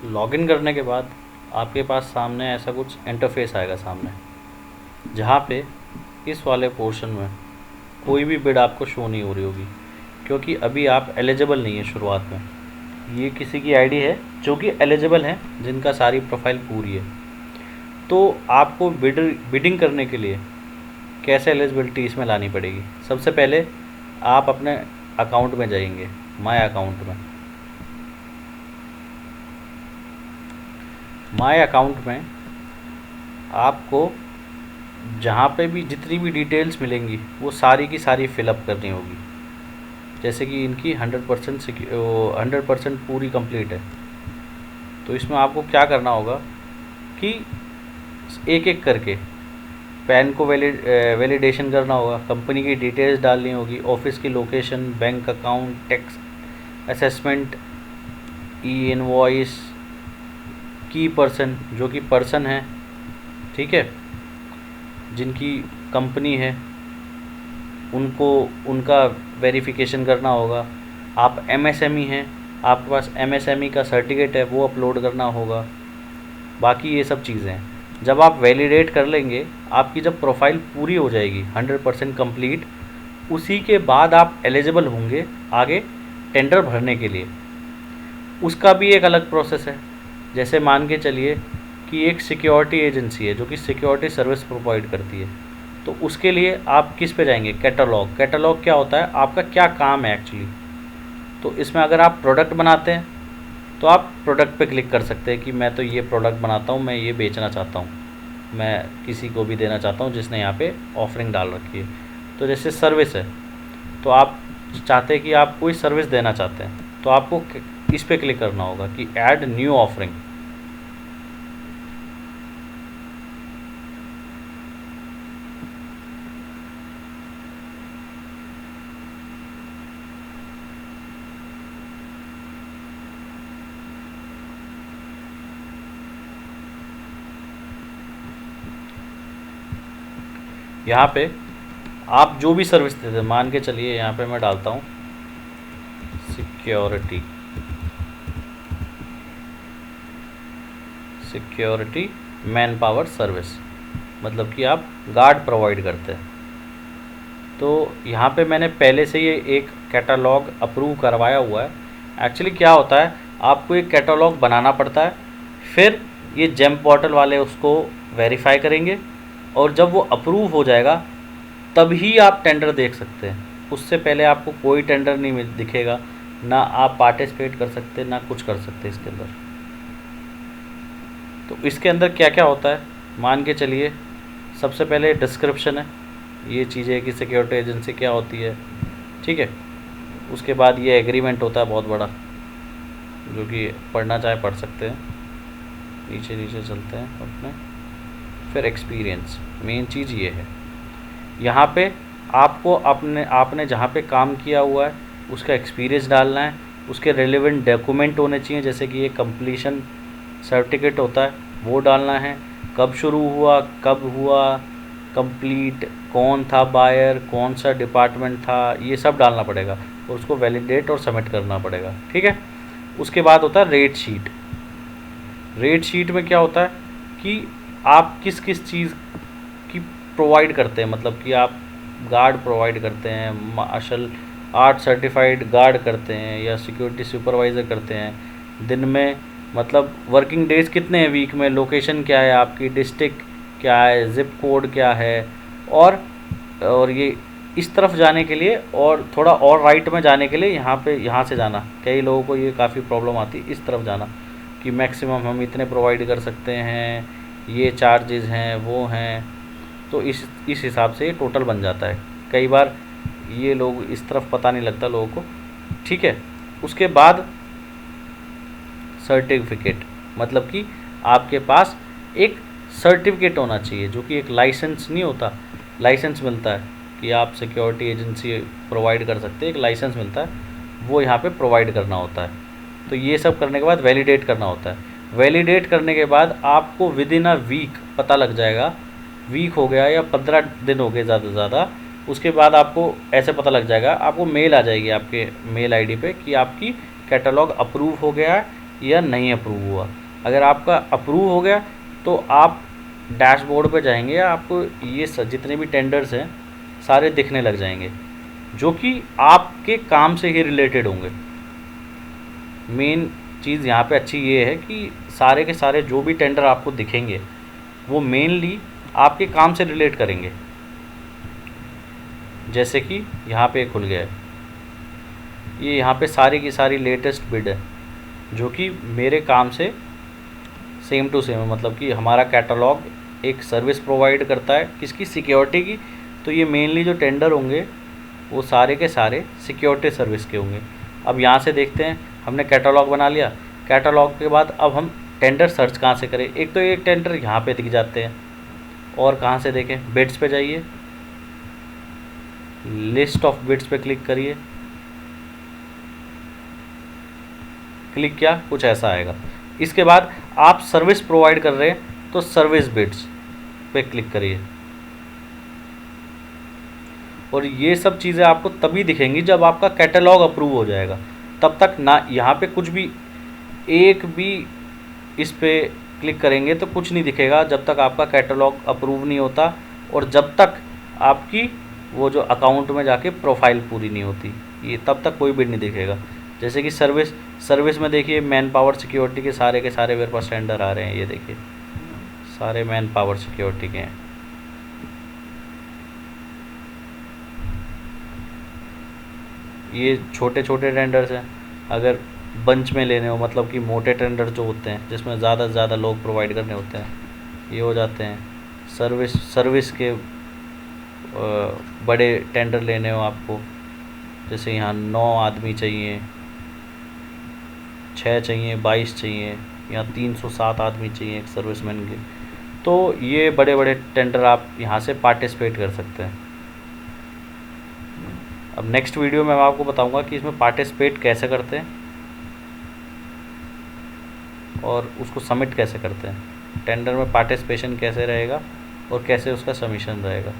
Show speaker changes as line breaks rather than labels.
Login करने के बाद आपके पास सामने ऐसा कुछ इंटरफेस आएगा सामने, जहाँ पे इस वाले पोर्शन में कोई भी बिड आपको शो नहीं हो रही होगी, क्योंकि अभी आप एलिजिबल नहीं है शुरुआत में। ये किसी की आईडी है जो कि एलिजिबल है, जिनका सारी प्रोफाइल पूरी है। तो आपको बिडिंग करने के लिए कैसे एलिजिबिलिटी इसमें लानी पड़ेगी। सबसे पहले आप अपने अकाउंट में जाएंगे, माय अकाउंट में। माय अकाउंट में आपको जहाँ पे भी जितनी भी डिटेल्स मिलेंगी वो सारी की सारी फिलअप करनी होगी। जैसे कि इनकी 100% पूरी कंप्लीट है, तो इसमें आपको क्या करना होगा कि एक एक करके पैन को वैलिडेशन करना होगा, कंपनी की डिटेल्स डालनी होगी, ऑफिस की location, bank account, tax assessment, ई इनवॉइस, की पर्सन जो कि पर्सन है, ठीक है, जिनकी कंपनी है उनको उनका वेरिफिकेशन करना होगा। आप एमएसएमई हैं, आपके पास एमएसएमई का सर्टिफिकेट है, वो अपलोड करना होगा। बाकी ये सब चीज़ें हैं। जब आप वैलिडेट कर लेंगे, आपकी जब प्रोफाइल पूरी हो जाएगी 100% कंप्लीट, उसी के बाद आप एलिजिबल होंगे आगे टेंडर भरने के लिए। उसका भी एक अलग प्रोसेस है। जैसे मान के चलिए कि एक सिक्योरिटी एजेंसी है जो कि सिक्योरिटी सर्विस प्रोवाइड करती है, तो उसके लिए आप किस पे जाएंगे, कैटलॉग। कैटलॉग क्या होता है, आपका क्या काम है एक्चुअली। तो इसमें अगर आप प्रोडक्ट बनाते हैं तो आप प्रोडक्ट पे क्लिक कर सकते हैं कि मैं तो ये प्रोडक्ट बनाता हूँ, मैं ये बेचना चाहता हूँ, मैं किसी को भी देना चाहता हूँ जिसने यहाँ पे ऑफरिंग डाल रखी है। तो जैसे सर्विस है, तो आप चाहते हैं कि आप कोई सर्विस देना चाहते हैं, तो आपको इस पर क्लिक करना होगा कि ऐड न्यू ऑफरिंग। यहाँ पे आप जो भी सर्विस देते हैं, मान के चलिए यहाँ पे मैं डालता हूँ सिक्योरिटी मैन पावर सर्विस, मतलब कि आप गार्ड प्रोवाइड करते हैं। तो यहाँ पे मैंने पहले से ये एक कैटलॉग अप्रूव करवाया हुआ है। एक्चुअली क्या होता है, आपको एक कैटलॉग बनाना पड़ता है, फिर ये जेम पोर्टल वाले उसको वेरीफाई करेंगे, और जब वो अप्रूव हो जाएगा तभी आप टेंडर देख सकते हैं। उससे पहले आपको कोई टेंडर नहीं दिखेगा, ना आप पार्टिसिपेट कर सकते, ना कुछ कर सकते इसके अंदर। तो इसके अंदर क्या क्या होता है, मान के चलिए सबसे पहले डिस्क्रिप्शन है, ये चीज़ें कि सिक्योरिटी एजेंसी क्या होती है, ठीक है। उसके बाद ये एग्रीमेंट होता है बहुत बड़ा, जो कि पढ़ना चाहे पढ़ सकते हैं। नीचे नीचे चलते हैं अपने, फिर एक्सपीरियंस, मेन चीज़ ये है। यहाँ पे आपको आपने जहाँ पे काम किया हुआ है उसका एक्सपीरियंस डालना है, उसके रेलेवेंट डॉक्यूमेंट होने चाहिए, जैसे कि ये कंप्लीशन सर्टिफिकेट होता है वो डालना है, कब शुरू हुआ, कब हुआ कंप्लीट, कौन था बायर, कौन सा डिपार्टमेंट था, ये सब डालना पड़ेगा और उसको वैलिडेट और सबमिट करना पड़ेगा, ठीक है। उसके बाद होता है रेट शीट। रेट शीट में क्या होता है कि आप किस किस चीज़ की प्रोवाइड करते हैं, मतलब कि आप गार्ड प्रोवाइड करते हैं, मार्शल आर्ट सर्टिफाइड गार्ड करते हैं, या सिक्योरिटी सुपरवाइज़र करते हैं। दिन में मतलब वर्किंग डेज कितने हैं वीक में, लोकेशन क्या है आपकी, डिस्ट्रिक्ट क्या है, ज़िप कोड क्या है, और ये इस तरफ जाने के लिए और थोड़ा और राइट में जाने के लिए यहाँ से जाना। कई लोगों को ये काफ़ी प्रॉब्लम आती है, इस तरफ जाना कि मैक्सिमम हम इतने प्रोवाइड कर सकते हैं, ये चार्जेस हैं, वो हैं। तो इस हिसाब से ये टोटल बन जाता है। कई बार ये लोग इस तरफ पता नहीं लगता लोगों को, ठीक है। उसके बाद सर्टिफिकेट, मतलब कि आपके पास एक सर्टिफिकेट होना चाहिए, जो कि एक लाइसेंस नहीं होता, लाइसेंस मिलता है कि आप सिक्योरिटी एजेंसी प्रोवाइड कर सकते हैं, एक लाइसेंस मिलता है, वो यहाँ पे प्रोवाइड करना होता है। तो ये सब करने के बाद वैलिडेट करना होता है। वैलिडेट करने के बाद आपको विद इन अ वीक पता लग जाएगा, वीक हो गया या 15 दिन हो गए ज़्यादा से ज़्यादा, उसके बाद आपको ऐसे पता लग जाएगा, आपको मेल आ जाएगी आपके मेल आईडी पे कि आपकी कैटलॉग अप्रूव हो गया है या नहीं अप्रूव हुआ। अगर आपका अप्रूव हो गया तो आप डैशबोर्ड पे जाएंगे, आपको ये जितने भी टेंडर्स हैं सारे दिखने लग जाएंगे, जो कि आपके काम से ही रिलेटेड होंगे। मेन चीज़ यहाँ पे अच्छी ये है कि सारे के सारे जो भी टेंडर आपको दिखेंगे वो मेनली आपके काम से रिलेट करेंगे। जैसे कि यहाँ पे खुल गया है, ये यहाँ पे सारी की सारी लेटेस्ट बिड है जो कि मेरे काम से सेम टू सेम है। मतलब कि हमारा कैटलॉग एक सर्विस प्रोवाइड करता है किसकी, सिक्योरिटी की। तो ये मेनली जो टेंडर होंगे वो सारे के सारे सिक्योरिटी सर्विस के होंगे। अब यहाँ से देखते हैं, हमने कैटलॉग बना लिया। कैटलॉग के बाद अब हम टेंडर सर्च कहाँ से करें। एक तो एक टेंडर यहाँ पे दिख जाते हैं, और कहाँ से देखें, बिड्स पे जाइए, लिस्ट ऑफ बिड्स पे क्लिक करिए। क्लिक किया, कुछ ऐसा आएगा। इसके बाद आप सर्विस प्रोवाइड कर रहे हैं तो सर्विस बिड्स पे क्लिक करिए। और ये सब चीज़ें आपको तभी दिखेंगी जब आपका कैटलॉग अप्रूव हो जाएगा। तब तक ना यहाँ पे कुछ भी, एक भी इस पे क्लिक करेंगे तो कुछ नहीं दिखेगा जब तक आपका कैटलॉग अप्रूव नहीं होता, और जब तक आपकी वो जो अकाउंट में जाके प्रोफाइल पूरी नहीं होती, ये तब तक कोई बिड नहीं दिखेगा। जैसे कि सर्विस में देखिए, मैन पावर सिक्योरिटी के सारे मेरे पास टेंडर आ रहे हैं। ये देखिए सारे मैन पावर सिक्योरिटी के हैं। ये छोटे छोटे टेंडर्स हैं। अगर बंच में लेने हो, मतलब कि मोटे टेंडर जो होते हैं जिसमें ज़्यादा से ज़्यादा लोग प्रोवाइड करने होते हैं, ये हो जाते हैं। सर्विस के बड़े टेंडर लेने हो आपको, जैसे यहाँ 9 आदमी चाहिए, 6 चाहिए, 22 चाहिए, या 307 आदमी चाहिए एक सर्विसमैन के, तो ये बड़े बड़े टेंडर आप यहाँ से पार्टिसिपेट कर सकते हैं। अब नेक्स्ट वीडियो में मैं आपको बताऊंगा कि इसमें पार्टिसिपेट कैसे करते हैं और उसको सबमिट कैसे करते हैं, टेंडर में पार्टिसिपेशन कैसे रहेगा और कैसे उसका सबमिशन रहेगा।